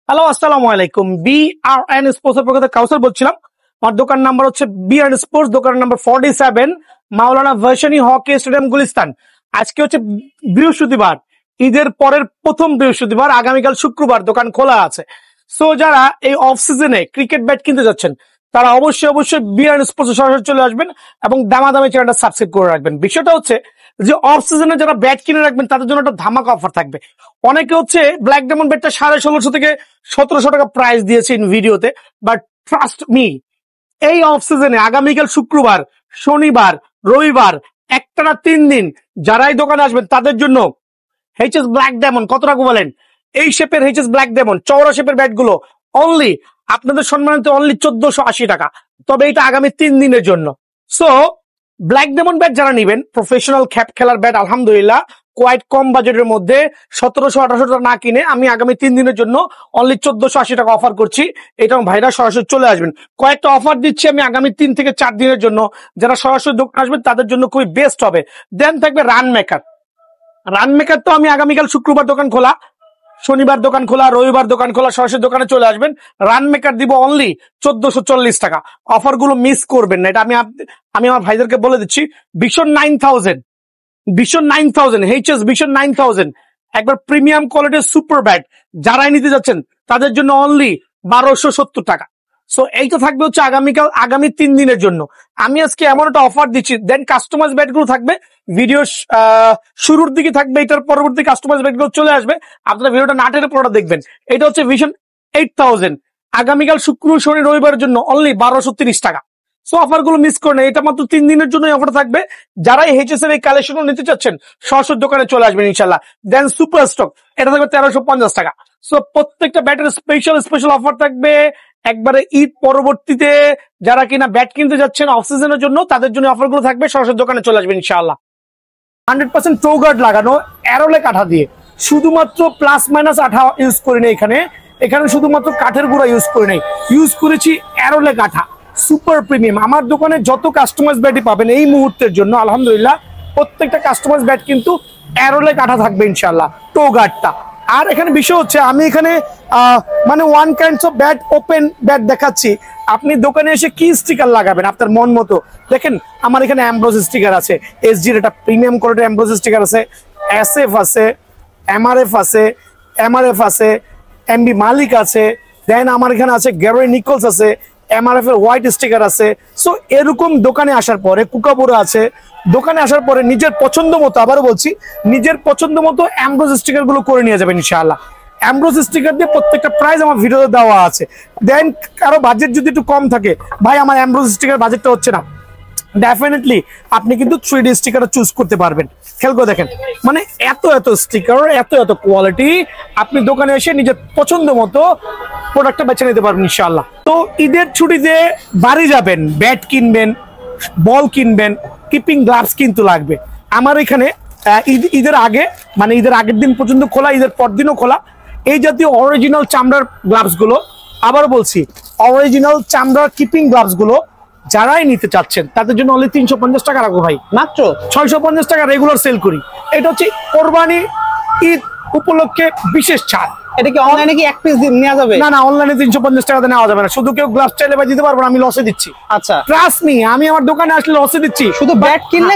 Hello, আসসালামু আলাইকুম। BRN sports এর পক্ষ থেকে কাউসার বলছিলাম। আমার দোকান নাম্বার হচ্ছে বিআরএন স্পোর্টস, দোকান নাম্বার 47, মাওলানা ভার্শনী হকি স্টেডিয়াম, গুলিস্তান। আজকে হচ্ছে বৃহস্পতিবার, ঈদের পরের প্রথম বৃহস্পতিবার। আগামীকাল শুক্রবার দোকান খোলা আছে। সো যারা এই অফ সিজনে ক্রিকেট ব্যাট কিনতে যাচ্ছেন তারা অবশ্যই বিআরএন স্পোর্টস সরাসরি চলে আসবেন এবং দামাদামি চ্যানেলটা সাবস্ক্রাইব করে রাখবেন। বিষয়টা হচ্ছে যে অফ সিজনে যারা ব্যাট কিনে রাখবেন তাদের জন্য একটা ধামাকা অফার থাকবে। অনেকে হচ্ছে ব্ল্যাক ডায়মন্ড ব্যাটটা 1650 থেকে 1700 টাকা প্রাইস দিয়েছে ইন ভিডিওতে, বাট ট্রাস্ট মি, এই অফ সিজনে আগামীকাল শুক্রবার, শনিবার, রবিবার একটানা 3 দিন যারাই দোকানে আসবেন তাদের জন্য এইচএস ব্ল্যাক ডায়মন্ড কত টাকা বলেন? এই শেপের এইচএস ব্ল্যাক ডায়মন্ড চওড়া শেপের ব্যাট গুলো অনলি আপনাদের সম্মানিত অনলি 1480 টাকা। তবে এটা আগামী 3 দিনের জন্য। সো ব্ল্যাক ডায়মন্ড ব্যাট যারা নিবেন, প্রফেশনাল খ্যাপ খেলার ব্যাট, আলহামদুলিল্লাহ কোয়াইট কম বাজেটের মধ্যে 1700-1800 টাকা না কিনে আমি আগামী 3 দিনের জন্য অনলি 1480 টাকা অফার করছি। এটা ভাইরা সরাসরি চলে আসবেন। কয়েকটা অফার দিচ্ছি আমি আগামী 3 থেকে 4 দিনের জন্য। যারা সরাসরি দোকান আসবেন তাদের জন্য খুবই বেস্ট হবে। দেন থাকবে রান মেকার তো আমি আগামীকাল শুক্রবার দোকান খোলা, শনিবার দোকান খোলা, রবিবার দোকান খোলা, সরাসরি দোকানে চলে আসবেন। রান মেকার দিব অনলি 1440 টাকা। অফার গুলো মিস করবেন না, এটা আমি আমার ভাইদেরকে বলে দিচ্ছি। ভিশন 9000 এইচএস ভিশন 9000 একবার প্রিমিয়াম কোয়ালিটির সুপার ব্যাট যারাই নিতে যাচ্ছেন তাদের জন্য অনলি 1270 টাকা। সো এইটা থাকবে হচ্ছে আগামী 3 দিনের জন্য। আমি আজকে এমন একটা অফার দিচ্ছি। দেন কাস্টমাইজ ব্যাট গুলো থাকবে ভিডিও শুরুর দিকে থাকবে, এটার পরবর্তী কাস্টমাইজ ব্যাট গুলো চলে আসবে। আপনারা ভিডিওটা না টেনে পুরোটা দেখবেন। এটা হচ্ছে ভিশন 8000 আগামীকাল শুক্র, শনি, রবিবারের জন্য অনলি 1230 টাকা। সো অফার গুলো মিস করে না, এটা মাত্র 3 দিনের জন্য অফার থাকবে। যারা এইচএস এর এই কালেকশন নিতে চাচ্ছেন সরাসরি দোকানে চলে আসবেন ইনশাল্লাহ। দেন সুপার স্টক এটা থাকবে 1350 টাকা। সো প্রত্যেকটা ব্যাটের স্পেশাল অফার থাকবে একবারে ঈদ পরবর্তীতে। যারা কিনা ব্যাট কিনতে যাচ্ছেন অফ সিজনের জন্য তাদের জন্য অফার গুলো থাকবে, সরাসরি দোকানে চলে আসবেন ইনশাআল্লাহ। 100% টো গার্ড লাগানো অ্যারোলে কাঠা দিয়ে, শুধুমাত্র প্লাস মাইনাস আঠা ইউজ করি না এখানে শুধুমাত্র কাঠের গুঁড়া ইউজ করি নাই, ইউজ করেছি অ্যারোলে কাঠা সুপার প্রিমিয়াম। আমার দোকানে যত কাস্টমাইজ ব্যাটই পাবেন এই মুহূর্তের জন্য আলহামদুলিল্লাহ প্রত্যেকটা কাস্টমাইজ ব্যাট কিন্তু অ্যারোলে কাঠা থাকবে ইনশাআল্লাহ, টো গার্ডটা। আর এখানে বিষয় হচ্ছে আমি এখানে মানে one kinds of bat, open bat দেখাচ্ছি। আপনি দোকানে এসে কি স্টিকার লাগাবেন আপনার মন মতো। দেখেন আমার এখানে অ্যামব্রোজ স্টিকার আছে, এসজির এটা প্রিমিয়াম কোয়ালিটির অ্যামব্রোজ স্টিকার আছে, এসএফ আছে, এমআরএফ আছে, এমবি মালিক আছে। দেন আমার এখানে আছে গ্যারোই নিকলস আছে, এমআরএফ এর হোয়াইট স্টিকার আছে। সো এরকম দোকানে আসার পরে কুকাবুরা আছে, দোকানে আসার পরে নিজের পছন্দ মতো, আবারও বলছি নিজের পছন্দ মতো অ্যামব্রোজ স্টিকার গুলো করে নিয়ে যাবেন ইনশাআল্লাহ। অ্যামব্রোজ স্টিকার দিয়ে প্রত্যেকটা প্রাইস আমার ভিডিওতে দেওয়া আছে। দেন কারো বাজেট যদি একটু কম থাকে, ভাই আমার অ্যামব্রোজ স্টিকার বাজেটটা হচ্ছে না, ডেফিনেটলি আপনি কিন্তু 3D স্টিকার চুজ করতে পারবেন। খেয়াল করে দেখেন, মানে এত স্টিকার, এত কোয়ালিটি, আপনি দোকানে এসে নিজের পছন্দ মতো প্রোডাক্টটা বেছে নিতে পারবেন ইনশাআল্লাহ। তো ঈদের ছুটিতে বাড়ি যাবেন, ব্যাট কিনবেন, বল কিনবেন, কিপিং গ্লাভস কিন্তু লাগবে। আমার এখানে ঈদের আগে, মানে ঈদের আগের দিন পর্যন্ত খোলা, ঈদের পর দিনও খোলা এই জাতীয় অরিজিনাল চামড়ার গ্লাভস গুলো। আবার বলছি অরিজিনাল চামড়ার কিপিং গ্লাভস গুলো যারাই নিতে চাচ্ছেন তাদের জন্য অনলি 350 টাকা রাখবো ভাই, মাত্র 650 টাকা রেগুলার সেল করি। এটা হচ্ছে কোরবানি ঈদ উপলক্ষে বিশেষ ছাড়। এটা কি অনলাইনে কি এক পিস নেওয়া যাবে? না, অনলাইনে 350 টাকাতে নেওয়া যাবে না। শুধু কেউ গ্লাভস চাইলে ভাই দিতে পারবো না, আমি লসে দিচ্ছি। আচ্ছা, ট্রাস্ট মি, আমি আমার দোকানে আসলে লসে দিচ্ছি। শুধু ব্যাট কিনলে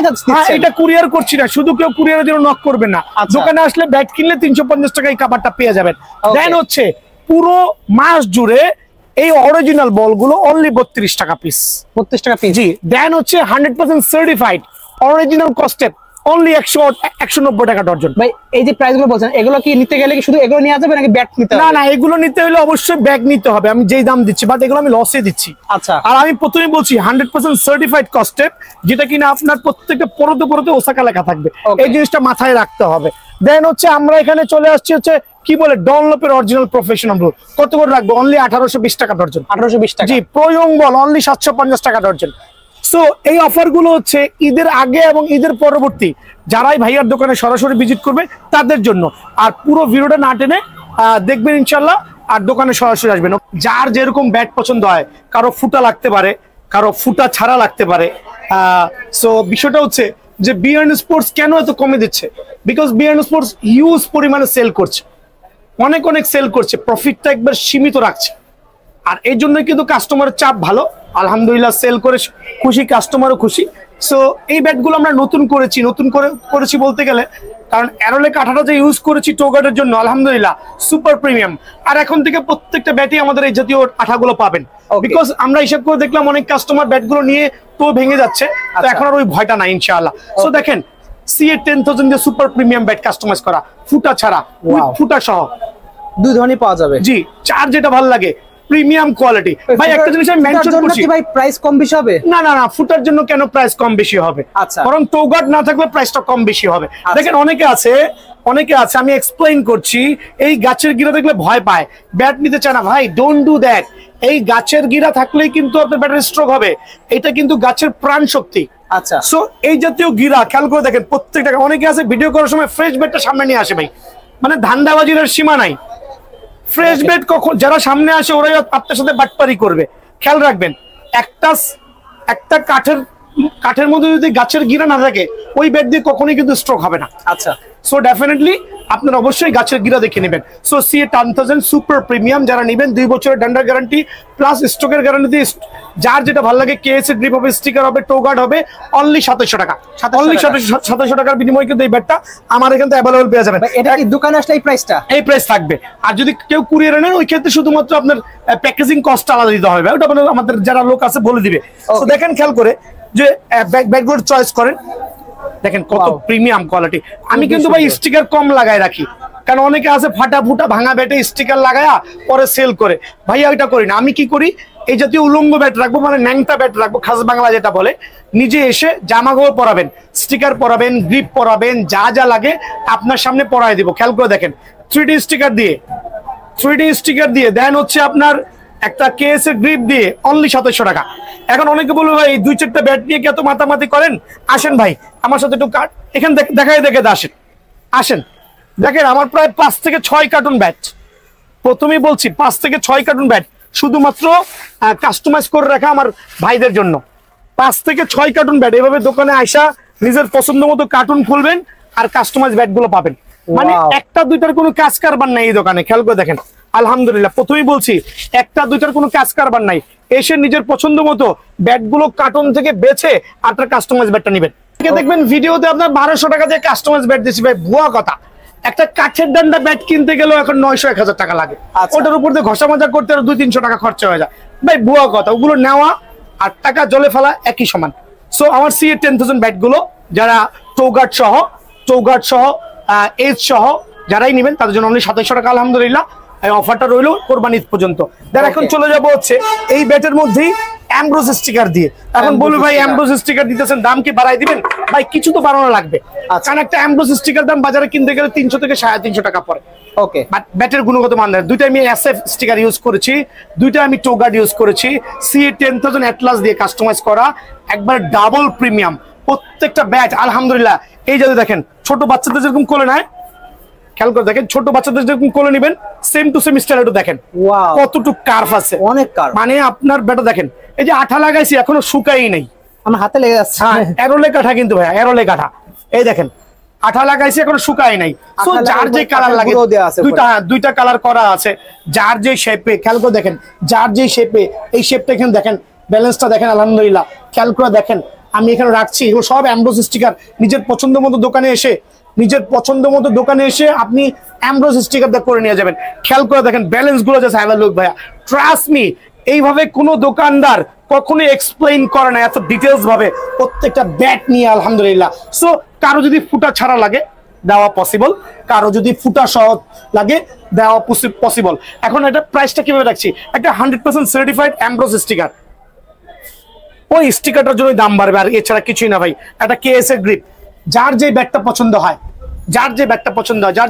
এটা কুরিয়ার করছি না, শুধু কেউ কুরিয়ারের জন্য নক করবেন না। দোকানে আসলে ব্যাট কিনলে 350 টাকা এই কাভারটা পেয়ে যাবেন। দেন হচ্ছে পুরো মাস জুড়ে এই অরিজিনাল বলগুলো অনলি 32 টাকা পিস। 32 টাকা পিস, জি। দেন হচ্ছে 100% সার্টিফাইড অরিজিনাল কস্টেপ অনলি 190 টাকা ডজন। ভাই এই যে প্রাইস গুলো বলছেন, এগুলো কি নিতে গেলে কি শুধু এগুলো নিয়ে যাবে নাকি ব্যাট নিতে হবে? না, এগুলো নিতে হলে অবশ্যই ব্যাগ নিতে হবে, আমি যেই দাম দিচ্ছি, বাট এগুলো আমি লসে দিচ্ছি। আচ্ছা, আর আমি প্রথমেই বলছি 100% সার্টিফাইড কস্টেপ, যেটা কিনা আপনার প্রত্যেকটা পরতে ওসাকা লেখা থাকবে। এই জিনিসটা মাথায় রাখতে হবে। দেন হচ্ছে আমরা এখানে চলে আসছি হচ্ছে কি বলে ডনলপের অরিজিনাল প্রফেশনাল বল। কত করে রাখবো? অনলি 1820 টাকা ডজন। 1820 টাকা। জি। প্রয়োং বল অনলি 750 টাকা ডজন। সো এই অফার গুলো হচ্ছে ঈদের আগে এবং ঈদের পরবর্তী যারাই ভাইয়ার দোকানে সরাসরি ভিজিট করবে তাদের জন্য। আর পুরো ভিডিওটা না টেনে দেখবেন ইনশাল্লাহ, আর দোকানে সরাসরি আসবেন। যার যেরকম ব্যাট পছন্দ হয়, কারো ফুটা লাগতে পারে, কারো ফুটা ছাড়া লাগতে পারে। সো বিষয়টা হচ্ছে যে বিআরএন স্পোর্টস কেন এত কমে দিচ্ছে, বিকজ বিআরএন স্পোর্টস হিউজ পরিমাণে সেল করছে। অনেক অনেক সেল করছে, প্রফিটটা একবার সীমিত রাখছে। আর এই জন্য কিন্তু কাস্টমারের চাপ ভালো, আলহামদুলিল্লাহ সেল করে খুশি, কাস্টমারও খুশি। সো এই ব্যাটগুলো আমরা নতুন করেছি বলতে গেলে, কারণ অ্যারোলে কাঠাটা যে ইউজ করেছি টোগাটের জন্য, আলহামদুলিল্লাহ সুপার প্রিমিয়াম। আর এখন থেকে প্রত্যেকটা ব্যাটই আমাদের এই জাতীয় কাঠাগুলো পাবেন, বিকজ আমরা হিসাব করে দেখলাম অনেক কাস্টমার ব্যাটগুলো নিয়ে তো ভেঙে যাচ্ছে, তো এখন আর ওই ভয়টা নাই ইনশাআল্লাহ। সো দেখেন CA10000 দিয়ে সুপার প্রিমিয়াম ব্যাট কাস্টমাইজ করা, ফুটা ছাড়া, ফুটা সহ 2 ধরনের পাওয়া যাবে। জি, চার যেটা ভালো লাগে, প্রিমিয়াম কোয়ালিটি। ভাই একটা জিনিস আমি মেনশন করছি, ভাই প্রাইস কম বেশি হবে? না না না, ফুটার জন্য কেন প্রাইস কম বেশি হবে? আচ্ছা, বরং টোগাট না থাকলে প্রাইসটা কম বেশি হবে। দেখেন অনেকে আছে আমি এক্সপ্লেইন করছি, এই গাছের গিরা দেখলে ভয় পায়, ব্যাট নিতে চায় না। ভাই ডোন্ট ডু দ্যাট। এই গাছের গিরা থাকলেই কিন্তু আপনার ব্যাটারি স্ট্রোক হবে, এটা কিন্তু গাছের প্রাণ শক্তি। আচ্ছা, সো এই জাতীয় গিরা খেয়াল করে দেখেন প্রত্যেকটা। অনেকে আছে ভিডিও করার সময় ফ্রেশ ব্যাটটা সামনে নিয়ে আসে, ভাই মানে ধান্দাবাজির সীমা নাই। ফ্রেশ বেড কখন যারা সামনে আসে ওরাই আপনার সাথে বাটপারি করবে। খেয়াল রাখবেন, একটা কাঠের মধ্যে যদি গাছের গিরা না থাকে, ওই বেড দিয়ে কখনোই কিন্তু স্ট্রোক হবে না। আচ্ছা, সো ডেফিনেটলি আপনার অবশ্যই গাছের গিরা দেখে নেবেন। সো CA10000 সুপার প্রিমিয়াম যারা নেবেন, 2 বছরের ডান্ডার গ্যারান্টি প্লাস স্টকের গ্যারান্টি দিয়ে, যার যেটা ভালো লাগে, কেএস এর গ্রিপ হবে, স্টিকার হবে, টোগার্ড হবে, অনলি 2700 টাকা। অনলি 2700 টাকার বিনিময়ে কিন্তু এই ব্যাটটা আমার এখানে অ্যাভেলেবল পেয়ে যাবেন। এটা কি দোকানে আসলে এই প্রাইস থাকবে? আর যদি কেউ কুরিয়ার নেন, ওই ক্ষেত্রে শুধুমাত্র আপনার প্যাকেজিং কস্ট আলাদা দিতে হবে, ওটা আমাদের যারা লোক আছে বলে দিবে। তো দেখেন খেয়াল করে যে ব্যাগগুলোর চয়েস করেন, দেখেন কত প্রিমিয়াম কোয়ালিটি। আমি কিন্তু ভাই স্টিকার কম লাগায় রাখি, কারণ অনেকে আছে ফাটা ফুটা ভাঙা ব্যাটে স্টিকার লাগায়া পরে সেল করে। ভাইয়া ওইটা করি না। আমি কি করি, এই জাতীয় উলঙ্গ ব্যাট রাখবো, মানে ন্যাংটা ব্যাট রাখবো, খাস বাংলা যেটা বলে। নিজে এসে জামাগুলো পরাবেন, স্টিকার পরাবেন, গ্রিপ পরাবেন, যা যা লাগে আপনার সামনে পরাই দিব। খেয়াল করে দেখেন 3D স্টিকার দিয়ে দেন হচ্ছে আপনার একটা কেএস এর গ্রিপ দিয়ে অনলি 2700 টাকা। এখন অনেকে বলবে ভাই 2-4টা ব্যাট নিয়ে কি এত মাতামাতি করেন? আসেন ভাই আমার সাথে একটু এখানে দেখে আসেন। দেখেন আমার প্রায় 5 থেকে 6 কার্টুন ব্যাট, প্রথমেই বলছি 5 থেকে 6 কার্টুন ব্যাট শুধুমাত্র কাস্টমাইজ করে রাখা আমার ভাইদের জন্য। 5 থেকে 6 কার্টুন ব্যাট, এভাবে দোকানে আইসা নিজের পছন্দ মতো কার্টুন খুলবেন আর কাস্টমাইজ ব্যাট গুলো পাবেন। মানে একটা দুইটার কোনো কাজ কারবার নাই এই দোকানে। খেয়াল করে দেখেন, আলহামদুলিল্লাহ প্রথমেই বলছি, একটা দুইটার কোনো কাজ কারবার নাই। এসে নিজের পছন্দ মতো ব্যাটগুলো কার্টুন থেকে বেছে আপনার কাস্টমাইজ ব্যাটটা নেবেন। দেখবেন ভিডিওতে আপনার 1200 টাকা দিয়ে কাস্টমাইজ ব্যাট দিচ্ছি, ভাই ভুয়া কথা। একটা কাঠের ডান্ডা ব্যাট কিনতে গেলেও এখন 900-1000 টাকা লাগে, ওটার উপর দিয়ে ঘষা মাজা করতে 200-300 টাকা খরচা হয়ে যায়। ভাই ভুয়া কথা, ওগুলো নেওয়া আর টাকা জলে ফেলা একই সমান। সো আমার CA10000 ব্যাট গুলো যারা টোগার্ড সহ এজ সহ যারাই নেবেন তাদের জন্য অনলি 2700 টাকা। আলহামদুলিল্লাহ এই অফারটা রইলো কোরবানি ঈদ পর্যন্ত। এখন চলে যাবো হচ্ছে এই ব্যাটের মধ্যেই অ্যামব্রোস স্টিকার দিয়ে। এখন বলবে ভাই অ্যামব্রোস স্টিকার দিতেছেন, দাম কি বাড়াই দিবেন? ভাই কিছু তো বাড়ানো লাগবে, কারণ একটা অ্যামব্রোস স্টিকার দাম বাজারে কিনতে গেলে 300 থেকে 350 টাকা পড়ে। ওকে, বাট ব্যাটের গুণগত মান দেয়। দুইটা আমি SF স্টিকার ইউজ করেছি, দুইটা আমি টোগার্ড ইউজ করেছি। CA10000 অ্যাটলাস দিয়ে কাস্টমাইজ করা, একবার ডাবল প্রিমিয়াম প্রত্যেকটা ব্যাট। আলহামদুলিল্লাহ এই যে দেখেন ছোট বাচ্চাদের যেরকম কোলে নেয়, খেয়াল করে দেখেন ছোট বাচ্চাদের যেরকম কোলে নেবেন, সেম টু সেম স্টাইল একটু দেখেন কতটুকু কার্ভ আছে, অনেক কার্ভ। মানে আপনার ব্যাটা দেখেন, এই যে আঠা লাগাইছি এখনো শুকাই নাই, আমার হাতে লেগে যাচ্ছে। অ্যারোলে কাঠা কিন্তু ভাই, অ্যারোলে কাঠা। এই দেখেন আঠা লাগাইছি এখনো শুকাই নাই। সো যার যে কালার লাগে, দুইটা কালার করা আছে, যার যে শেপে। খেয়াল করে দেখেন যার যে শেপে, এই শেপটা এখানে দেখেন, ব্যালেন্সটা দেখেন। আলহামদুলিল্লাহ খেয়াল করে দেখেন, আমি এখানে রাখছি এগুলো সব অ্যামব্রোস স্টিকার। নিজের পছন্দ মতো দোকানে এসে আপনি অ্যামব্রোস স্টিকার দিয়ে করে নিয়ে যাবেন। খেয়াল করে দেখেন ব্যালেন্স গুলো জাস্ট হ্যাভ আ লুক ভাইয়া, ট্রাস্ট মি। এইভাবে কোনো দোকানদার কখনোই এক্সপ্লেইন করে না এত ডিটেলস ভাবে প্রত্যেকটা ব্যাট নিয়ে। আলহামদুলিল্লাহ। সো কারো যদি ফুটা ছাড়া লাগে দেওয়া পসিবল, কারো যদি ফুটা সহ লাগে দেওয়া পসিবল। এখন এটা প্রাইসটা কিভাবে রাখছি, একটা 100% সার্টিফাইড অ্যামব্রোস স্টিকার, ওই স্টিকারটার জন্য দাম বাড়বে, আর এছাড়া কিছুই না ভাই। একটা কেএস এর গ্রিপ, যার যে ব্যাটটা পছন্দ হয়, যার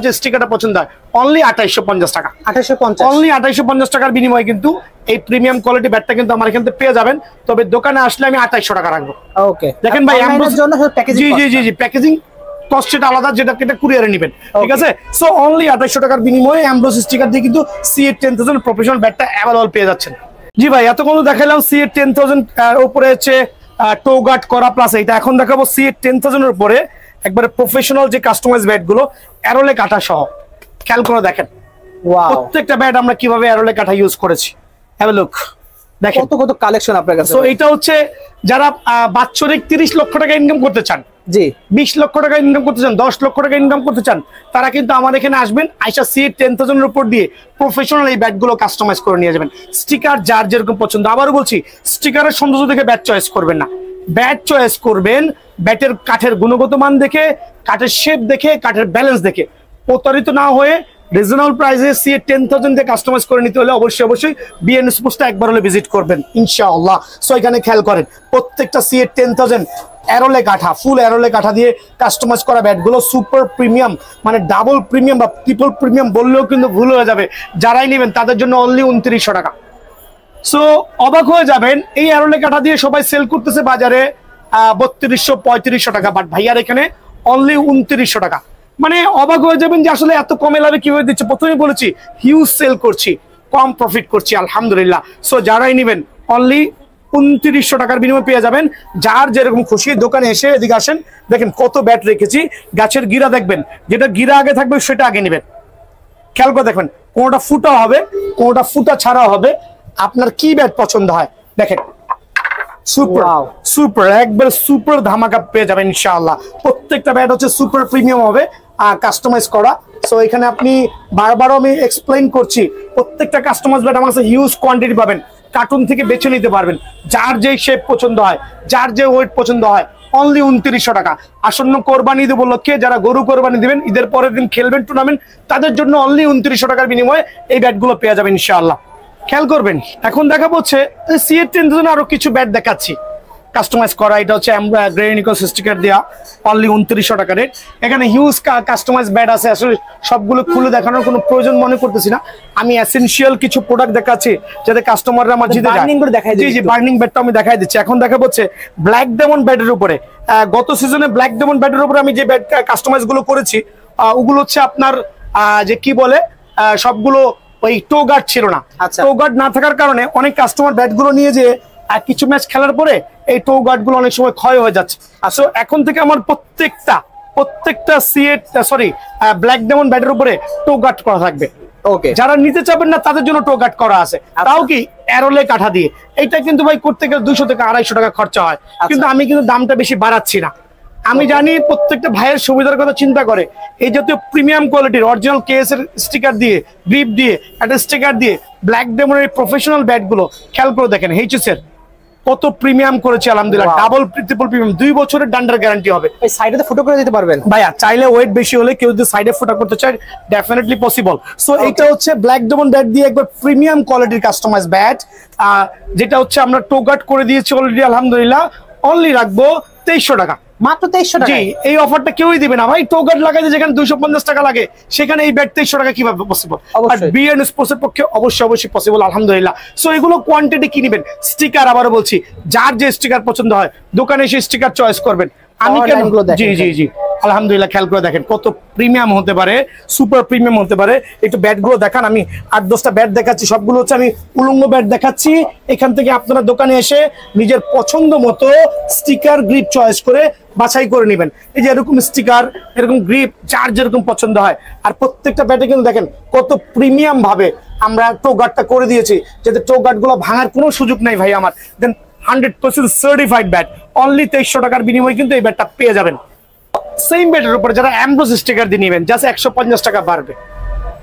যে স্টিকারটা পছন্দ হয়, অনলি 2850 টাকা। 2850, অনলি 2850 টাকার বিনিময়ে কিন্তু এই প্রিমিয়াম কোয়ালিটি ব্যাটটা কিন্তু আমার এখান থেকে পেয়ে যাবেন। তবে দোকানে আসলে আমি 2800 টাকা রাখবো। ওকে, দেখেন ভাই অ্যামব্রোস জন্য জি প্যাকেজিং কস্ট সেটা আলাদা, যেটা কুরিয়ারে নেবেন, ঠিক আছে। সো অনলি 2800 টাকার বিনিময়ে অ্যামব্রোস স্টিকার দিয়ে কিন্তু CA10000 প্রফেশনাল ব্যাটটা অ্যাভেলেবল পেয়ে যাচ্ছেন। জি ভাই, এতক্ষণ দেখালাম CA10000 উপরে হচ্ছে টোগার্ড করা প্লাস এইটা। এখন দেখাবো CA10000 এর উপরে একবারে প্রফেশনাল যে কাস্টমাইজ ব্যাট গুলো অ্যারোলে কাটা সহ। খেয়াল করে দেখেন প্রত্যেকটা ব্যাট আমরা কিভাবে অ্যারোলে কাঠা ইউজ করেছি, হ্যাভ এ লুক। দেখেন কত কত কালেকশন আপনার কাছে। তো এটা হচ্ছে যারা বাৎসরিক 30 লক্ষ টাকা ইনকাম করতে চান, জি 20 লক্ষ টাকা ইনকাম করতে চান, 10 লক্ষ টাকা ইনকাম করতে চান, তারা কিন্তু আমার এখানে আসবেন, আইসা সিএ 10,000 এর উপর দিয়ে প্রফেশনাল এই ব্যাটগুলো কাস্টমাইজ করে নিয়ে যাবেন। স্টিকার যার যেরকম পছন্দ, আবারও বলছি স্টিকারের সৌন্দর্য দেখে ব্যাট চয়েস করবেন না, ব্যাট চয়েস করবেন ব্যাটের কাঠের গুণগত মান দেখে, কাঠের শেপ দেখে, কাঠের ব্যালেন্স দেখে। প্রতারিত না হয়ে রিজনেবল প্রাইসে সিএ 10,000 দিয়ে কাস্টমাইজ করে নিতে হলে অবশ্যই বিএন স্পোর্টসটা একবার হলে ভিজিট করবেন ইনশাআল্লাহ। সো এখানে খেয়াল করেন প্রত্যেকটা সিএ 10,000 অ্যারোলে কাঠা, ফুল অ্যারোলে কাঠা দিয়ে কাস্টমাইজ করা ব্যাটগুলো সুপার প্রিমিয়াম, মানে ডাবল প্রিমিয়াম বা ট্রিপল প্রিমিয়াম বললেও কিন্তু ভুল হয়ে যাবে। যারাই নেবেন তাদের জন্য অনলি 2900 টাকা। সো অবাক হয়ে যাবেন, এই অ্যারোলে কাঠা দিয়ে সবাই সেল করতেছে বাজারে 3200-3500 টাকা, বাট ভাইয়ার এখানে অনলি 2900 টাকা। মানে অবাক হয়ে যাবেন যে আসলে এত কমে লাভে কিভাবে দিচ্ছে। প্রথমেই বলেছি হিউজ সেল করছি, কম প্রফিট করছি আলহামদুলিল্লাহ। সো যারাই নেবেন অনলি 2900 টাকার বিনিময়ে পেয়ে যাবেন। যার যেরকম খুশি দোকানে এসে এদিকে আসেন, দেখেন কত ব্যাট রেখেছি। গাছের গিরা দেখবেন, যেটা গিরা আগে থাকবে সেটা আগে নেবেন। খেয়াল করে দেখবেন কোনটা ফুটা হবে, কোনটা ফুটা ছাড়া হবে, আপনার কি ব্যাট পছন্দ হয়। দেখেন সুপার সুপার একবার সুপার ধামাকা পেয়ে যাবেন ইনশাআল্লাহ। প্রত্যেকটা ব্যাট হচ্ছে সুপার প্রিমিয়াম হবে আর কাস্টমাইজ করা। সো এখানে আপনি বারবার আমি এক্সপ্লেইন করছি, প্রত্যেকটা কাস্টমাইজ ব্যাট আমার কাছে হিউজ কোয়ান্টিটি পাবেন, কার্টুন থেকে বেছে নিতে পারবেন। যার যে শেপ পছন্দ হয়, যার যে ওয়েট পছন্দ হয়, অনলি 2900 টাকা। আসন্ন কোরবানি ঈদ উপলক্ষে যারা গরু কোরবানি দিবেন, ঈদের পরের দিন খেলবেন টুর্নামেন্ট, তাদের জন্য অনলি 2900 টাকার বিনিময়ে এই ব্যাটগুলো পেয়ে যাবেন ইনশাআল্লাহ। খেয়াল করবেন এখন দেখাবো হচ্ছে সিএ 10,000 আরো কিছু ব্যাট দেখাচ্ছি কাস্টমাইজ করা। এটা হচ্ছে গ্রেনিকল স্টিকার দেওয়া, অনলি 2900 টাকা রেট। এখানে হিউজ কাস্টমাইজ ব্যাট আছে, আসলে সবগুলো খুলে দেখানোর কোনো প্রয়োজন মনে করতেছি না। আমি এসেনশিয়াল কিছু প্রোডাক্ট দেখাচ্ছি যাতে কাস্টমাররা আমার জিতে যায়। জি জি বার্নিং ব্যাটটা আমি দেখাই দিচ্ছি। এখন দেখাবো হচ্ছে ব্ল্যাক ডায়মন্ড ব্যাটের উপরে। গত সিজনে ব্ল্যাক ডায়মন্ড ব্যাটের উপরে আমি যে ব্যাট কাস্টমাইজ গুলো করেছি ওগুলো হচ্ছে আপনার যে কি বলে সবগুলো ওই টো গার্ড ছিল না। টো গার্ড না থাকার কারণে অনেক কাস্টমার ব্যাট গুলো নিয়ে যে কিছু ম্যাচ খেলার পরে এই টো গার্ড গুলো অনেক সময় ক্ষয় হয়ে যাচ্ছে। সো এখন থেকে আমার প্রত্যেকটা সিএ ব্ল্যাক ডায়মন্ড ব্যাটের উপরে টো গার্ড করা থাকবে। ওকে, যারা নিতে চাবেন না তাদের জন্য টো গার্ড করা আছে, তাও কি অ্যারোলে কাঠা দিয়ে। এটা কিন্তু ভাই করতে গেলে 200 থেকে 250 টাকা খরচা হয়, কিন্তু আমি কিন্তু দামটা বেশি বাড়াচ্ছি না। আমি জানি প্রত্যেকটা ভাইয়ের সুবিধার কথা চিন্তা করে এই জাতীয় প্রিমিয়াম কোয়ালিটির অরিজিনাল কেএস এর স্টিকার দিয়ে, গ্রিপ দিয়ে, একটা স্টিকার দিয়ে ব্ল্যাক ডায়মন্ডের প্রফেশনাল ব্যাট গুলো খেয়াল করে দেখেন এইচএস এর কত প্রিমিয়াম করেছে আলহামদুলিল্লাহ। ডাবল ট্রিপল প্রিমিয়াম, 2 বছরের ডান্ডার গ্যারান্টি হবে। এই সাইডে ফটো করে দিতে পারবেন ভাইয়া, চাইলে ওয়েট বেশি হলে কেউ যদি সাইডে ফটো করতে চায় ডেফিনেটলি পসিবল। সো এটা হচ্ছে ব্ল্যাক ডায়মন্ড ব্যাট দিয়ে একবার প্রিমিয়াম কোয়ালিটির কাস্টমাইজ ব্যাট, যেটা হচ্ছে আমরা টো গার্ড করে দিয়েছি অলরেডি আলহামদুলিল্লাহ। অনলি রাখবো 2300 টাকা, মাত্র 2300 টাকা। জি, এই অফারটা কেউই দিবে না ভাই। টো গার্ড লাগাইতে যেখানে 250 টাকা লাগে সেখানে এই ব্যাট 2300 টাকা কিভাবে পসিবল? আর বিএন স্পোর্টস এর পক্ষে অবশ্যই পসিবল আলহামদুলিল্লাহ। সো এগুলো কোয়ান্টিটি কি নেবেন, স্টিকার আবারও বলছি যার যে স্টিকার পছন্দ হয় দোকানে এসে স্টিকার চয়েস করবেন। আমি কেন জি আলহামদুলিল্লাহ খেয়াল করে দেখেন কত প্রিমিয়াম হতে পারে, সুপার প্রিমিয়াম হতে পারে। একটু ব্যাটগুলো দেখান, আমি 8-10টা ব্যাট দেখাচ্ছি, সবগুলো হচ্ছে আমি উলঙ্গ ব্যাট দেখাচ্ছি। এখান থেকে আপনারা দোকানে এসে নিজের পছন্দ মতো স্টিকার গ্রিপ চয়েস করে বাছাই করে নেবেন। এই যে এরকম স্টিকার, এরকম গ্রিপ যার যেরকম পছন্দ হয়। আর প্রত্যেকটা ব্যাটে কিন্তু দেখেন কত প্রিমিয়াম ভাবে আমরা টো গার্ডটা করে দিয়েছি, যাতে টো গার্ড গুলো ভাঙার কোনো সুযোগ নাই ভাই আমার। দেন 100% সার্টিফাইড ব্যাট, অনলি 2300 টাকার বিনিময়ে কিন্তু এই ব্যাটটা পেয়ে যাবেন। সেম ব্যাটের উপরে যারা অ্যামব্রোস স্টিকার দিয়ে নেবেন জাস্ট 150 টাকা বাড়বে,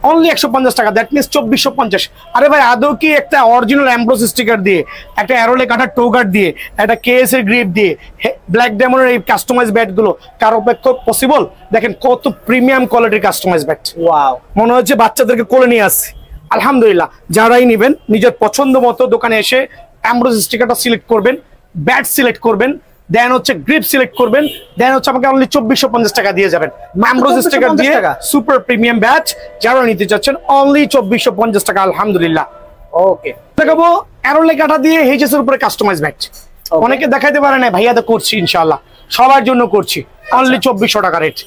অনলি 150 টাকা, দ্যাট মিনস 2450। আরে ভাই আদৌ কি একটা অরিজিনাল অ্যামব্রোস স্টিকার দিয়ে, একটা অ্যারোলে কাটা টো গার্ড দিয়ে, একটা কেএস এর গ্রিপ দিয়ে ব্ল্যাক ডায়মন্ডের এই কাস্টমাইজ ব্যাট গুলো কারো পক্ষে পসিবল? দেখেন কত প্রিমিয়াম কোয়ালিটির কাস্টমাইজ ব্যাট, ওয়াও, মনে হচ্ছে বাচ্চাদেরকে কোলে নিয়ে আসছে। আলহামদুলিল্লাহ, যারাই নেবেন নিজের পছন্দ মতো দোকানে এসে অ্যামব্রোস স্টিকারটা সিলেক্ট করবেন, ব্যাট সিলেক্ট করবেন, দেন হচ্ছে গ্রিপ সিলেক্ট করবেন, দেন হচ্ছে আমাকে অনলি 2450 টাকা দিয়ে যাবেন। অ্যামব্রোস স্টিকার দিয়ে সুপার প্রিমিয়াম ব্যাট যারা নিতে চাচ্ছেন অনলি 2450 টাকা আলহামদুলিল্লাহ। ওকে, দেখাবো অ্যারোলে কাটা দিয়ে এইচএস এর উপরে কাস্টমাইজ ব্যাট। অনেকে দেখাইতে পারে না, ভাইয়া তো করছি ইনশাআল্লাহ, সবার জন্য করছি। অনলি 2400 টাকা রেট,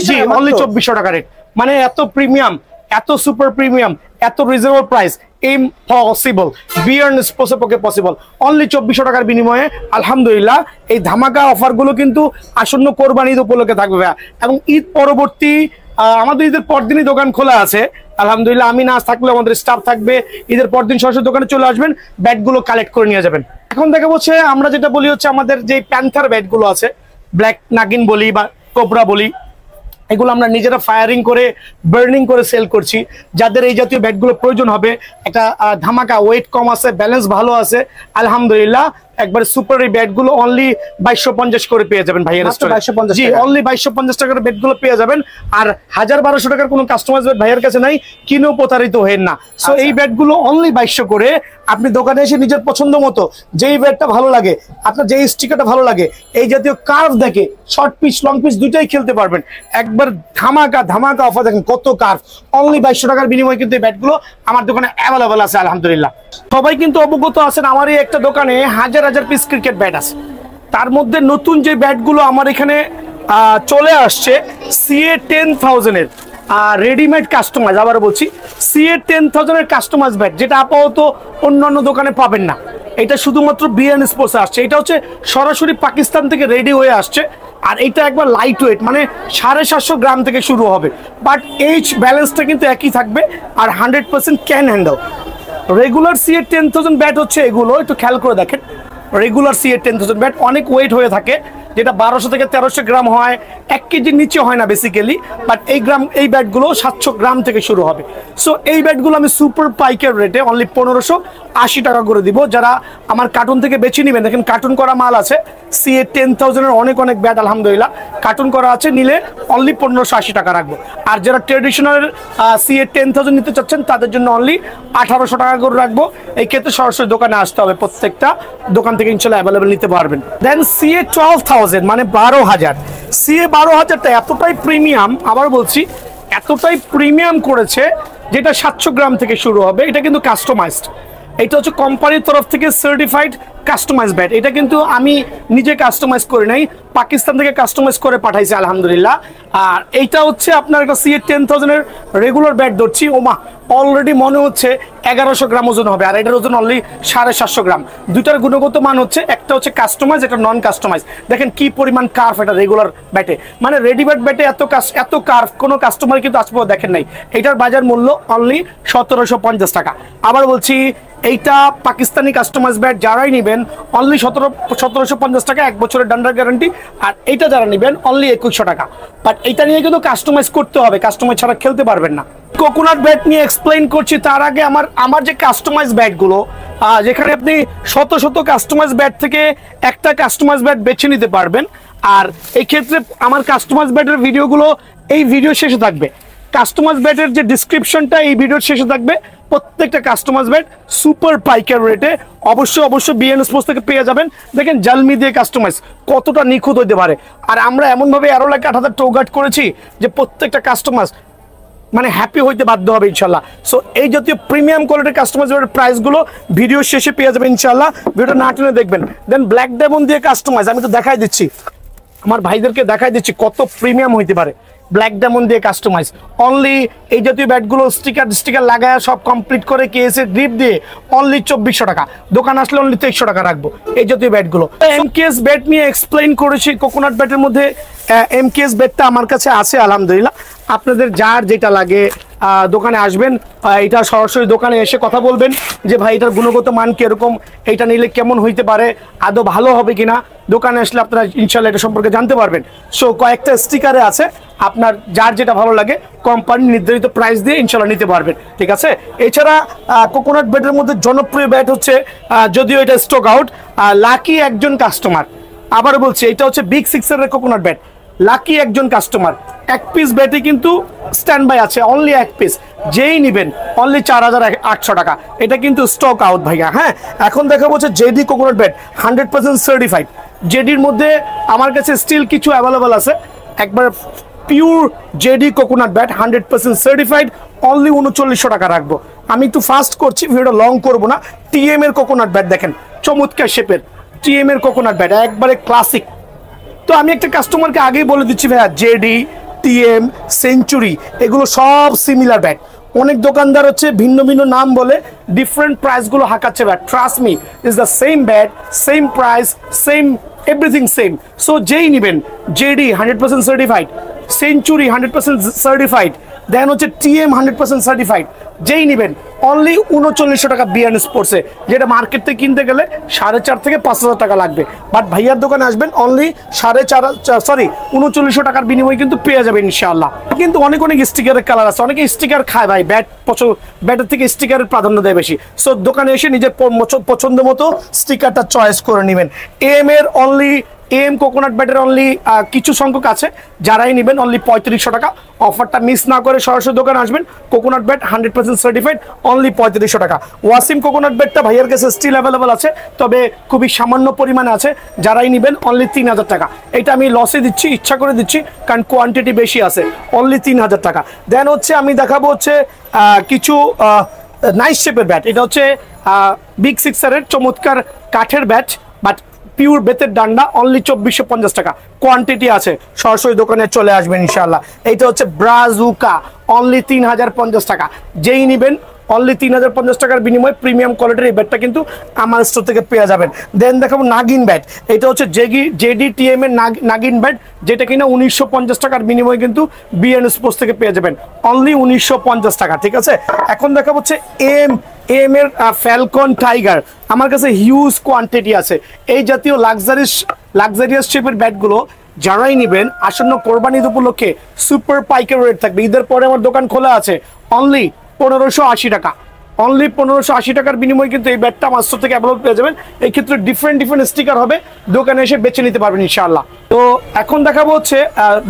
জি অনলি 2400 টাকা রেট। মানে এত প্রিমিয়াম, এত সুপার প্রিমিয়াম, এত রিজনেবল প্রাইস ইম্পসিবল, বিয়ার্ন স্পোর্টস এর পক্ষে পসিবল। অনলি 2400 টাকার বিনিময়ে আলহামদুলিল্লাহ এই ধামাকা অফার গুলো কিন্তু আসন্ন কোরবানি ঈদ উপলক্ষে থাকবে এবং ঈদ পরবর্তী আমাদের ঈদের পরদিনই দোকান খোলা আছে আলহামদুলিল্লাহ। আমি না থাকলে আমাদের স্টাফ থাকবে, ঈদের পরদিন সরাসরি দোকানে চলে আসবেন, ব্যাটগুলো কালেক্ট করে নিয়ে যাবেন। এখন দেখা হচ্ছে আমরা যেটা বলি হচ্ছে আমাদের যে প্যান্থার ব্যাটগুলো আছে, ব্ল্যাক নাগিন বলি বা কোবরা বলি, এগুলো আমরা নিজেরা ফায়ারিং করে বার্নিং করে সেল করছি। যাদের এই জাতীয় ব্যাটগুলো প্রয়োজন হবে, একটা ধামাকা ওয়েট কম আছে, ব্যালেন্স ভালো আছে, আলহামদুলিল্লাহ একবার সুপার এই ব্যাটগুলো অনলি 2250 করে পেয়ে যাবেন ভাইয়ের স্টোরে। জি, অনলি 2250 টাকার ব্যাটগুলো পেয়ে যাবেন। আর 1000-1200 টাকার কোনো কাস্টমাইজ ব্যাট ভাইয়ের কাছে নাই, কিনেও প্রতারিত হবেন না। সো এই ব্যাটগুলো অনলি 2200 করে আপনি দোকানে এসে নিজের পছন্দ মতো যেই ব্যাটটা ভালো লাগে, আপনার যেই স্টিকারটা ভালো লাগে, এই জাতীয় কার্ভ দেখে শর্ট পিচ লং পিচ দুইটাই খেলতে পারবেন। একবার ধামাকা ধামাকা অফার দেখেন, কত কার্ভ, অনলি 2200 টাকার বিনিময়ে কিন্তু এই ব্যাটগুলো আমার দোকানে অ্যাভেলেবল আছে আলহামদুলিল্লাহ। সবাই কিন্তু অবগত আছেন আমার এই একটা দোকানে হাজার হাজার পিস ক্রিকেট ব্যাট আছে। তার মধ্যে নতুন যে ব্যাটগুলো আমার এখানে চলে আসছে CA 10,000 এর রেডিমেড কাস্টমাইজ, আবার বলছি CA 10,000 এর কাস্টমাইজ ব্যাট, যেটা আপাতত অন্যান্য দোকানে পাবেন না। এটা শুধুমাত্র বিএন স্পোর্টস আসছে। এটা হচ্ছে সরাসরি পাকিস্তান থেকে রেডি হয়ে আসছে। আর এটা একবার লাইট ওয়েট, মানে 750 গ্রাম থেকে শুরু হবে, বাট এইচ ব্যালেন্সটা কিন্তু একই থাকবে আর 100% can handle. Regular CA 10,000 bat হচ্ছে এগুলো, একটু খেয়াল করে দেখেন। রেগুলার CA 10,000 ব্যাট অনেক ওয়েট হয়ে থাকে, যেটা 1200 থেকে 1300 গ্রাম হয়, 1 কেজির নিচে হয় না বেসিক্যালি। বাট এই ব্যাটগুলো 700 গ্রাম থেকে শুরু হবে। সো এই ব্যাটগুলো আমি সুপার পাইকার রেটে অনলি 1580 টাকা করে দিব। যারা আমার কার্টুন থেকে বেছে নেবেন, দেখেন কার্টুন করা মাল আছে CA 10,000 এর অনেক ব্যাট আলহামদুলিল্লাহ কার্টুন করা আছে, নিলে অনলি 1580 টাকা রাখবো। আর যারা ট্রেডিশনাল CA 10,000 নিতে চাচ্ছেন তাদের জন্য অনলি 1800 টাকা করে রাখবো। এই ক্ষেত্রে সরাসরি দোকানে আসতে হবে, প্রত্যেকটা দোকান থেকে ইনশাল্লাহ অ্যাভেলেবেল নিতে পারবেন। দেন CA 12,000 মানে 12,000, CA 12,000টা এতটাই প্রিমিয়াম, আবার বলছি এতটাই প্রিমিয়াম করেছে, যেটা 700 গ্রাম থেকে শুরু হবে। এটা কিন্তু কাস্টমাইজড, এটা হচ্ছে কোম্পানির তরফ থেকে সার্টিফাইড কাস্টমাইজ ব্যাট। এটা কিন্তু আমি নিজে কাস্টমাইজ করে নাই, পাকিস্তান থেকে কাস্টমাইজ করে পাঠাইছে আলহামদুলিল্লাহ। আর এইটা হচ্ছে আপনার একটা CA 10,000 এর রেগুলার ব্যাট ধরছি, ওমা অলরেডি মনে হচ্ছে 1100 গ্রাম ওজন হবে, আর এটার ওজন অনলি 750 গ্রাম। দুটার গুণগত মান হচ্ছে, একটা হচ্ছে কাস্টমাইজ, এটা নন কাস্টমাইজ। দেখেন কি পরিমাণ কার্ভ এটা রেগুলার ব্যাটে, মানে রেডিমেড ব্যাটে এত কার্ভ কোনো কাস্টমার কিন্তু আজ পর্যন্ত দেখেন নাই। এটার বাজার মূল্য অনলি 1750 টাকা। আবার বলছি এইটা পাকিস্তানি কাস্টমাইজ ব্যাট যারাই নেবেন অনলি 1750 টাকা, 1 বছরের ডান্ডার গ্যারান্টি। আর এইটা যারা নেবেন অনলি 2100 টাকা। বাট এইটা নিয়ে কিন্তু কাস্টমাইজ করতে হবে, কাস্টমাইজ ছাড়া খেলতে পারবেন না। কোকোনাট ব্যাট নিয়ে এক্সপ্লেইন করছি, তার আগে আমার যে কাস্টমাইজ ব্যাটগুলো, যেখানে আপনি শত শত কাস্টমাইজ ব্যাট থেকে একটা কাস্টমাইজ ব্যাট বেছে নিতে পারবেন। আর এই ক্ষেত্রে আমার কাস্টমাইজ ব্যাটের ভিডিওগুলো এই ভিডিও শেষে থাকবে, কাস্টমাইজ ব্যাটের যে ডিসক্রিপশনটা এই ভিডিওর শেষে থাকবে। প্রত্যেকটা কাস্টমাইজ ব্যাট সুপার পাইকার রেটে অবশ্যই বিএন স্পোর্টস থেকে পেয়ে যাবেন। দেখেন জালমি দিয়ে কাস্টমাইজ কতটা নিখুঁত হইতে পারে। আর আমরা এমনভাবে 11,08,000 টোগার্ড করেছি যে প্রত্যেকটা কাস্টমাইজ মানে হ্যাপি হইতে বাধ্য হবে ইনশাল্লাহ। সো এই জাতীয় প্রিমিয়াম কোয়ালিটির কাস্টমাইজের প্রাইসগুলো ভিডিও শেষে পেয়ে যাবেন ইনশাল্লাহ, ভিডিওটা না টেনে দেখবেন। দেন ব্ল্যাক ডায়মন্ড দিয়ে কাস্টমাইজ আমি তো দেখাই দিচ্ছি, আমার ভাইদেরকে দেখাই দিচ্ছি কত প্রিমিয়াম হইতে পারে। ব্ল্যাক ডায়মন্ড দিয়ে কাস্টমাইজ অনলি এই জাতীয় ব্যাটগুলো স্টিকার লাগায় সব কমপ্লিট করে কেসে গ্রিপ দিয়ে অনলি 2400 টাকা। দোকান আসলে অনলি 2300 টাকা রাখবো এই জাতীয় ব্যাটগুলো। MKS ব্যাট নিয়ে এক্সপ্লেইন করেছি। কোকোনাট ব্যাটের মধ্যে MKS ব্যাটটা আমার কাছে আছে আলহামদুলিল্লাহ। আপনাদের যার যেটা লাগে দোকানে আসবেন, এটা সরাসরি দোকানে এসে কথা বলবেন যে ভাই এটার গুণগত মান কিরকম, এটা নিলে কেমন হইতে পারে, আদৌ ভালো হবে কিনা। দোকানে আসলে আপনারা ইনশাল্লাহ এটা সম্পর্কে জানতে পারবেন। সো কয়েকটা স্টিকারে আছে, আপনার যার যেটা ভালো লাগে কোম্পানি নির্ধারিত প্রাইস দিয়ে ইনশাল্লাহ নিতে পারবেন, ঠিক আছে। এছাড়া কোকোনাট ব্যাটের মধ্যে জনপ্রিয় ব্যাট হচ্ছে, যদিও এটা স্টক আউট, লাকি একজন কাস্টমার। আবার বলছি এটা হচ্ছে বিগ 6 এর কোকোনাট ব্যাট, লাকি একজন কাস্টমার। 1 পিস ব্যাটে কিন্তু স্ট্যান্ড বাই আছে, অনলি 1 পিস, যেই নিবেন অনলি 4800 টাকা। এটা কিন্তু স্টক আউট ভাইয়া। হ্যাঁ, এখন দেখা বলছে জেডি কোকোনাট ব্যাট 100% সার্টিফাইড। জেডির মধ্যে আমার কাছে স্টিল কিছু অ্যাভেলেবল আছে, একবার pure JD coconut bat 100% certified, only 3900 টাকা রাখবো। আমি একটু ফাস্ট করছি, ভিডিওটা লং করবো না। TM এর কোকোনাট ব্যাট দেখেন, চমৎকার শেপের TM এর কোকোনাট ব্যাট, একবারে ক্লাসিক। তো আমি একটা কাস্টমারকে আগেই বলে দিচ্ছি ভাইয়া, জেডি, TM, সেঞ্চুরি এগুলো সব সিমিলার ব্যাট। অনেক দোকানদার হচ্ছে ভিন্ন ভিন্ন নাম বলে ডিফারেন্ট প্রাইসগুলো হাঁকাচ্ছে bat. Trust me, is the same bat, same price, same everything same. So যেই নেবেন JD 100% certified, century 100% certified, then হচ্ছে টিএম 100% সার্টিফাইড, যেই নেবেন অনলি 3900 টাকা বিয়ান স্পোর্টসে, যেটা মার্কেট থেকে কিনতে গেলে 4.5 থেকে 5,000 টাকা লাগবে। বাট ভাইয়ার দোকানে আসবেন অনলি 3900 টাকার বিনিময়ে কিন্তু পেয়ে যাবেন ইনশাআল্লাহ। কিন্তু অনেক স্টিকারের কালার আছে, অনেকে স্টিকার খায় ভাই, ব্যাটের থেকে স্টিকারের প্রাধান্য দেয় বেশি। সো দোকানে এসে নিজের পছন্দ মতো স্টিকারটা চয়েস করে নেবেন। এম এর অনলি এম কোকোনাট ব্যাটের অনলি কিছু সংখ্যক আছে, যারাই নেবেন অনলি 3500 টাকা। অফারটা মিস না করে সরাসরি দোকানে আসবেন। কোকোনাট ব্যাট 100% সার্টিফাইড, অনলি 3500 টাকা। ওয়াসিম কোকোনাট ব্যাটটা ভাইয়ের কাছে স্টিল অ্যাভেলেবল আছে, তবে খুবই সামান্য পরিমাণে আছে, যারাই নেবেন অনলি 3000 টাকা। এটা আমি লসে দিচ্ছি, ইচ্ছা করে দিচ্ছি, কারণ কোয়ান্টিটি বেশি আছে, অনলি 3000 টাকা। দেন হচ্ছে আমি দেখাবো হচ্ছে কিছু নাইস শেপের ব্যাট। এটা হচ্ছে বিগ সিক্সারের চমৎকার কাঠের ব্যাট, বাট পিওর বেতের ডান্ডা, অনলি 2450 টাকা। কোয়ান্টিটি আছে, সরাসরি দোকানে চলে আসবেন ইনশাআল্লাহ। এইটা হচ্ছে ব্রাজুকা, অনলি 3050 টাকা। যেই নেবেন অনলি 3050 টাকার বিনিময়ে প্রিমিয়াম কোয়ালিটির এই ব্যাটটা কিন্তু আমার স্টোর থেকে পেয়ে যাবেন। দেন দেখাবো নাগিন ব্যাট। এটা হচ্ছে জেডিটিএম এর নাগিন ব্যাট, যেটা কিনা 1950 টাকার বিনিময়ে কিন্তু বিএন স্পোর্টস থেকে পেয়ে যাবেন অনলি 1950 টাকা। ঠিক আছে, এখন দেখা হচ্ছে এম এর ফ্যালকন টাইগার। আমার কাছে হিউজ কোয়ান্টিটি আছে এই জাতীয় লাক্সারিয়াস শেপের ব্যাটগুলো। যারাই নেবেন আসন্ন কোরবানি ঈদ উপলক্ষে সুপার পাইকারি রেট থাকবে। ঈদের পরে আমার দোকান খোলা আছে, অনলি 1580 টাকা। অনলি 1580 টাকার বিনিময়ে কিন্তু এই ব্যাটটা আমার স্টোর থেকে অ্যাভেলেবল পেয়ে যাবেন। এই ক্ষেত্রে ডিফারেন্ট স্টিকার হবে, দোকানে এসে বেছে নিতে পারবেন ইনশাআল্লাহ। তো এখন দেখাবো হচ্ছে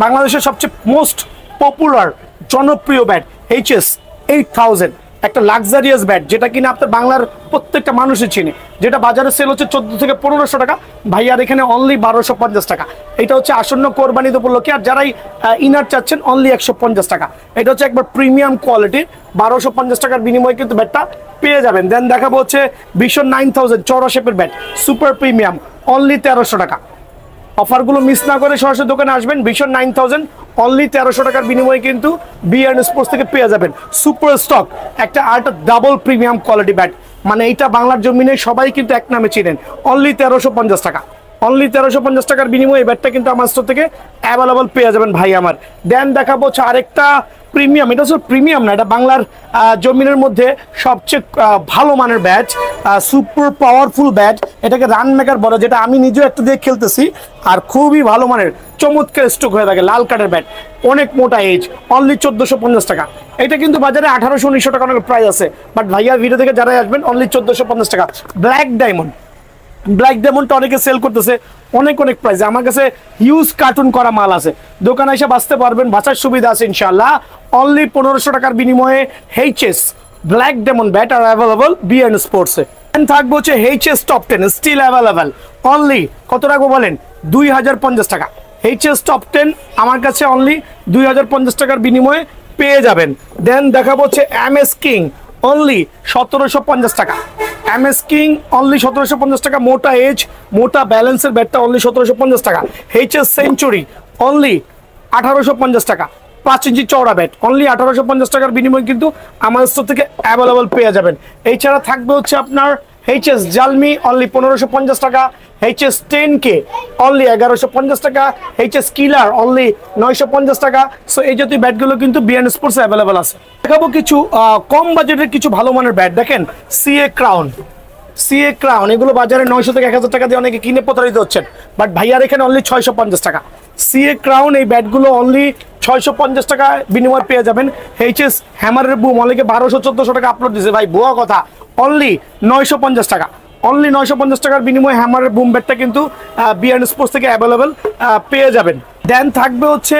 বাংলাদেশের সবচেয়ে মোস্ট পপুলার জনপ্রিয় ব্যাট HS 8000, একটা লাক্সারিয়াস ব্যাট, যেটা কিনা আপনার বাংলার প্রত্যেকটা মানুষই চিনে, যেটা বাজারে সেল হচ্ছে 1400 থেকে 1500 টাকা। ভাইয়ার এখানে অনলি 1250 টাকা। এটা হচ্ছে আসন্ন কোরবানি ঈদ উপলক্ষে, আর যারাই ইনার চাচ্ছেন অনলি 150 টাকা। এটা হচ্ছে একবার প্রিমিয়াম কোয়ালিটির, 1250 টাকার বিনিময়ে কিন্তু ব্যাটটা পেয়ে যাবেন। দেন দেখাবো হচ্ছে ভিশন 9000 চওড়া শেপের ব্যাট, সুপার প্রিমিয়াম, অনলি 1300 টাকা। অফারগুলো মিস না করে সরাসরি দোকানে আসবেন। ভিশন 9000 অনলি 1300 টাকার বিনিময়ে কিন্তু বিয়ান স্পোর্টস থেকে পেয়ে যাবেন সুপার স্টক একটা আরেকটা ডাবল প্রিমিয়াম কোয়ালিটি ব্যাট। মানে এইটা বাংলার জমিনে সবাই কিন্তু এক নামে চিনেন, অনলি 1350 টাকা। অনলি 1350 টাকার বিনিময়ে এই ব্যাটটা কিন্তু আমার স্টোর থেকে অ্যাভেলেবল পেয়ে যাবেন ভাই আমার। দেন দেখাবো হচ্ছে আরেকটা প্রিমিয়াম, এটা হচ্ছে প্রিমিয়াম না, এটা বাংলার জমিনের মধ্যে সবচেয়ে ভালো মানের ব্যাট, সুপার পাওয়ারফুল ব্যাট, এটাকে রান মেকার বলে, যেটা আমি নিজেও একটা দিয়ে খেলতেছি, আর খুবই ভালো মানের চমৎকার স্ট্রোক হয়ে থাকে, লাল কাঠের ব্যাট, অনেক মোটা এজ, অনলি 1450 টাকা। এটা কিন্তু বাজারে 1800-1900 টাকা অনেক প্রাইস আছে, বাট ভাইয়ার ভিডিও থেকে যারাই আসবেন অনলি 1450 টাকা। ব্ল্যাক ডায়মন্ডটা অনেকে সেল করতেছে অনেক প্রাইসে, আমার কাছে হিউজ কার্টুন করা মাল আছে, দোকানে এসে বাঁচতে পারবেন, বাঁচার সুবিধা আছে ইনশাআল্লাহ। অনলি 1500 টাকার বিনিময়ে HS ব্ল্যাক ডায়মন্ড ব্যাট আর অ্যাভেলেবল বিএন স্পোর্টসে। থাকবে হচ্ছে HS top 10 still available, only কত রাখবো বলেন, 2050 টাকা। HS টপ 10 আমার কাছে অনলি 2050 টাকার বিনিময়ে পেয়ে যাবেন। দেন দেখাবো হচ্ছে MS কিং, অনলি 1750 টাকা। MS কিং অনলি 1750 টাকা, মোটা এজ মোটা ব্যালেন্সের ব্যাটটা অনলি 1750 টাকা। HS সেঞ্চুরি অনলি 1850 টাকা, 5 ইঞ্চি চওড়া ব্যাট, অনলি 1850 টাকার বিনিময়ে কিন্তু আমার স্টোর থেকে অ্যাভেলেবল পেয়ে যাবেন। এছাড়া থাকবে হচ্ছে আপনার HS জালমি, অনলি 1550 টাকা। HS 10K অনলি 1150 টাকা। HS কিলার অনলি 950 টাকা। সো এই জাতীয় ব্যাটগুলো কিন্তু বিএন স্পোর্টসে অ্যাভেলেবল আছে। দেখাবো কিছু কম বাজেটের কিছু ভালো মানের ব্যাট, দেখেন CA ক্রাউন, এগুলো বাজারে 900 থেকে 1000 টাকা দিয়ে অনেকে কিনে প্রতারিত হচ্ছেন, বাট ভাইয়ার এখানে অনলি 650 টাকা। CA ক্রাউন এই ব্যাটগুলো অনলি 650 টাকা বিনিময়ে পেয়ে যাবেন। HS হ্যামারের বুম অনেকে 1200-1400 টাকা আপলোড দিয়েছে, ভাই ভুয়া কথা, অনলি 950 টাকা। অনলি 950 টাকার বিনিময়ে হ্যামারের বুম ব্যাটটা কিন্তু বিএন স্পোর্টস থেকে অ্যাভেলেবল পেয়ে যাবেন। দেন থাকবে হচ্ছে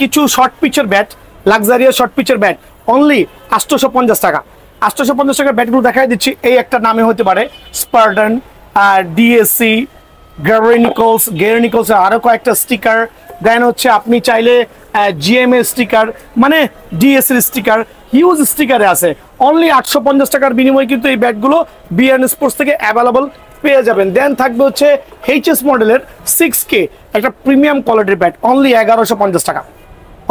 কিছু শর্ট পিচের ব্যাট, লাক্সারিয়াস শর্ট পিচের ব্যাট, অনলি 850 টাকা। 850 টাকার ব্যাটগুলো দেখাই দিচ্ছি। এই একটা নামে হতে পারে স্পার্টান, DSC, গেরনিকলস, আরো কয়েকটা স্টিকার। দেন হচ্ছে আপনি চাইলে GMA স্টিকার, মানে DSC স্টিকার, হিউজ স্টিকারে আছে। অনলি 850 টাকার বিনিময়ে কিন্তু এই ব্যাটগুলো বিএন স্পোর্টস থেকে অ্যাভেলেবল পেয়ে যাবেন। দেন থাকবে হচ্ছে HS মডেলের 6K একটা প্রিমিয়াম কোয়ালিটির ব্যাট, অনলি 1150 টাকা।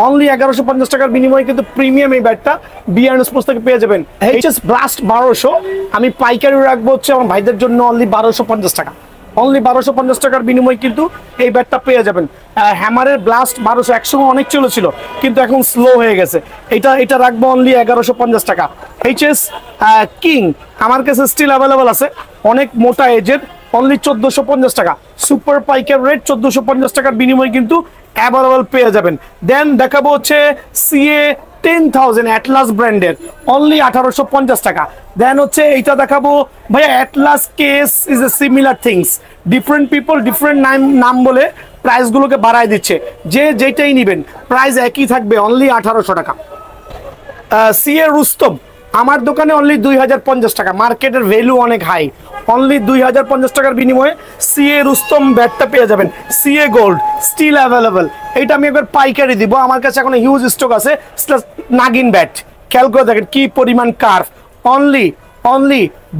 অনলি 1150 টাকার বিনিময়ে কিন্তু প্রিমিয়াম এই ব্যাটটা বিএন স্পোর্টস থেকে পেয়ে যাবেন। HS ব্লাস্ট 1200 আমি পাইকারি রাখবো হচ্ছে আমার ভাইদের জন্য অনলি 1250 টাকা। অনলি 1250 টাকার বিনিময়ে কিন্তু এই ব্যাটটা পেয়ে যাবেন। হ্যামারের ব্লাস্ট 1200 একসময় অনেক চলেছিল, কিন্তু এখন স্লো হয়ে গেছে। এটা রাখবো অনলি 1150 টাকা। এইচএস কিং আমার কাছে স্টিল অ্যাভেলেবল আছে, অনেক মোটা এজের, অনলি 1450 টাকা। সুপার পাইকার রেট 1450 টাকার বিনিময়ে কিন্তু অ্যাভেলেবল পেয়ে যাবেন। দেন দেখাবো হচ্ছে সিএ 10,000 অ্যাটলাস ব্র্যান্ডের, অনলি 1850 টাকা। দেন হচ্ছে এইটা দেখাবো ভাইয়া, Atlas case is a similar things, different people different নাম বলে প্রাইসগুলোকে বাড়ায় দিচ্ছে, যে যেটাই নেবেন প্রাইস একই থাকবে, অনলি 1800 টাকা। সিএ রুস্তম আমার দোকানে অনলি 2050 টাকা, মার্কেটের ভ্যালু অনেক হাই, অনলি 2050 টাকার বিনিময়ে সিএ রুস্তম ব্যাটটা পেয়ে যাবেন। সিএ গোল্ড স্টিল অ্যাভেলেবল, এইটা আমি একবার পাইকারি দিব, আমার কাছে এখন হিউজ স্টক আছে। নাগিন ব্যাট খেয়াল করে দেখেন কি পরিমাণ কার্ভ, অনলি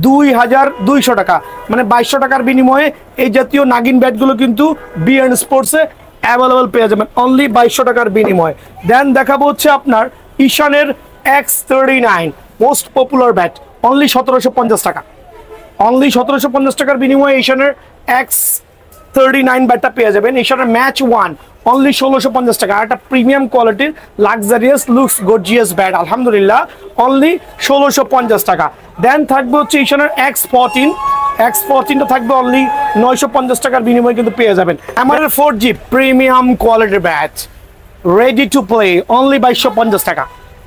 2200 টাকা, মানে 2200 টাকার বিনিময়ে এই জাতীয় নাগিন ব্যাটগুলো কিন্তু বি এন্ড স্পোর্টসে অ্যাভেলেবল পেয়ে যাবেন, অনলি 2200 টাকার বিনিময়ে। দেন দেখাবো হচ্ছে আপনার ঈশানের X39 most popular bat, only 1750 টাকা, অনলি 1750 টাকার বিনিময়ে ঈশানের X39 ব্যাটটা পেয়ে যাবেন। ঈশানের ম্যাচ 1 অনলি 1650 টাকা, আর একটা প্রিমিয়াম কোয়ালিটির লাক্সারিয়াস লুকস গর্জিয়াস ব্যাট, আলহামদুলিল্লাহ, অনলি 1650 টাকা। দেন থাকবে হচ্ছে ঈশানের X14টা থাকবে অনলি 950 টাকার বিনিময়ে কিন্তু পেয়ে যাবেন। আমাদের 4G প্রিমিয়াম কোয়ালিটির bat ready to play, only 2250 টাকা,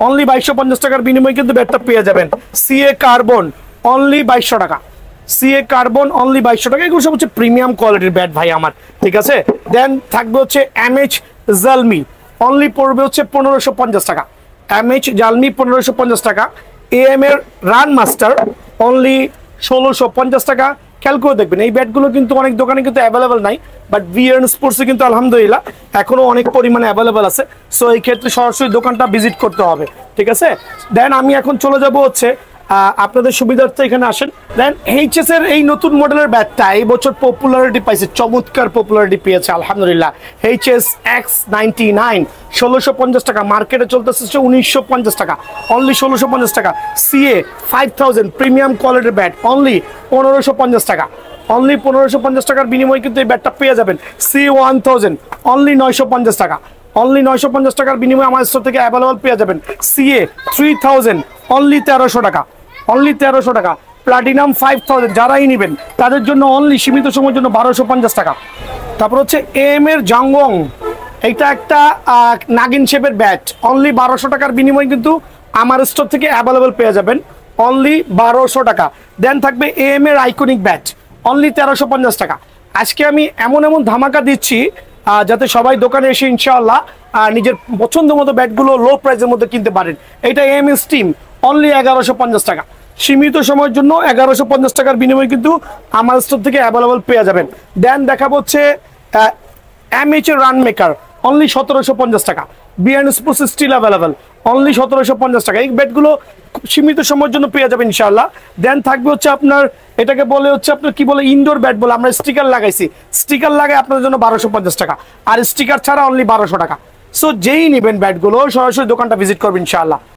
অনলি 2250 টাকার বিনিময়ে কিন্তু ব্যাটটা পেয়ে যাবেন। সিএ কার্বন অনলি 2200 টাকা, সিএ কার্বন অনলি 2200 টাকা, এগুলো সব হচ্ছে প্রিমিয়াম কোয়ালিটির ব্যাট ভাই আমার, ঠিক আছে। দেন থাকবে হচ্ছে এমএইচ জালমি, অনলি পড়বে হচ্ছে 1550 টাকা, এমএইচ জালমি 1550 টাকা। এএম এর রান মাস্টার অনলি 1650 টাকা। খেয়াল করে দেখবেন এই ব্যাটগুলো কিন্তু অনেক দোকানে কিন্তু অ্যাভেলেবল নাই, বাট ভিএন স্পোর্টসে কিন্তু আলহামদুলিল্লাহ এখনো অনেক পরিমাণে অ্যাভেলেবল আছে। সো এই ক্ষেত্রে সরাসরি দোকানটা ভিজিট করতে হবে, ঠিক আছে। দেন আমি এখন চলে যাব হচ্ছে আপনাদের সুবিধার্থে এখানে আসেন। দেন এইচএস এর এই নতুন মডেলের ব্যাটটা এই বছর পপুলারিটি পাইছে, চমৎকার পপুলারিটি পেয়েছে আলহামদুলিল্লাহ। এইচএস X99 1650 টাকা, মার্কেটে চলতেছে 1950 টাকা, অনলি 1650 টাকা। সিএ 5000 প্রিমিয়াম কোয়ালিটির ব্যাট, অনলি 1550 টাকা, অনলি 1550 টাকার বিনিময়ে কিন্তু এই ব্যাটটা পেয়ে যাবেন। C1000 অনলি 950 টাকা, অনলি 950 টাকার বিনিময়ে আমার স্টোর থেকে অ্যাভেলেবল পেয়ে যাবেন। সিএ 3000 অনলি 1300 টাকা, অনলি 1300 টাকা। প্লাটিনাম 5000 যারাই নেবেন তাদের জন্য অনলি সীমিত সময়ের জন্য 1250 টাকা। তারপর হচ্ছে এম এর জাংওয়ং, এইটা একটা নাগিন শেপের ব্যাট, অনলি 1200 টাকার বিনিময়ে কিন্তু আমার স্টোর থেকে অ্যাভেলেবল পেয়ে যাবেন, অনলি 1200 টাকা। দেন থাকবে এম এর আইকনিক ব্যাট, অনলি 1350 টাকা। আজকে আমি এমন ধামাকা দিচ্ছি যাতে সবাই দোকানে এসে ইনশাআল্লাহ নিজের পছন্দ মতো ব্যাটগুলো লো প্রাইসের মধ্যে কিনতে পারেন। এটা এম এস টিম অনলি 1150 টাকা, সীমিত সময়ের জন্য 1150 টাকার বিনিময়ে কিন্তু আমার স্টোর থেকে অ্যাভেলেবল পেয়ে যাবেন। দেন দেখাবো হচ্ছে এমএইচ এর রান মেকার, অনলি 1750 টাকা, BN sports still available, only 1750 টাকা। এই ব্যাটগুলো সীমিত সময়ের জন্য পেয়ে যাবেন ইনশাআল্লাহ। দেন থাকবে হচ্ছে আপনার এটাকে বলে হচ্ছে আপনার কি বলে ইনডোর ব্যাট বলে, আমরা স্টিকার লাগাইছি, স্টিকার লাগাই আপনাদের জন্য 1250 টাকা, আর স্টিকার ছাড়া অনলি 1200 টাকা। সো যেই নেবেন ব্যাটগুলো সরাসরি দোকানটা ভিজিট করবেন ইনশাআল্লাহ।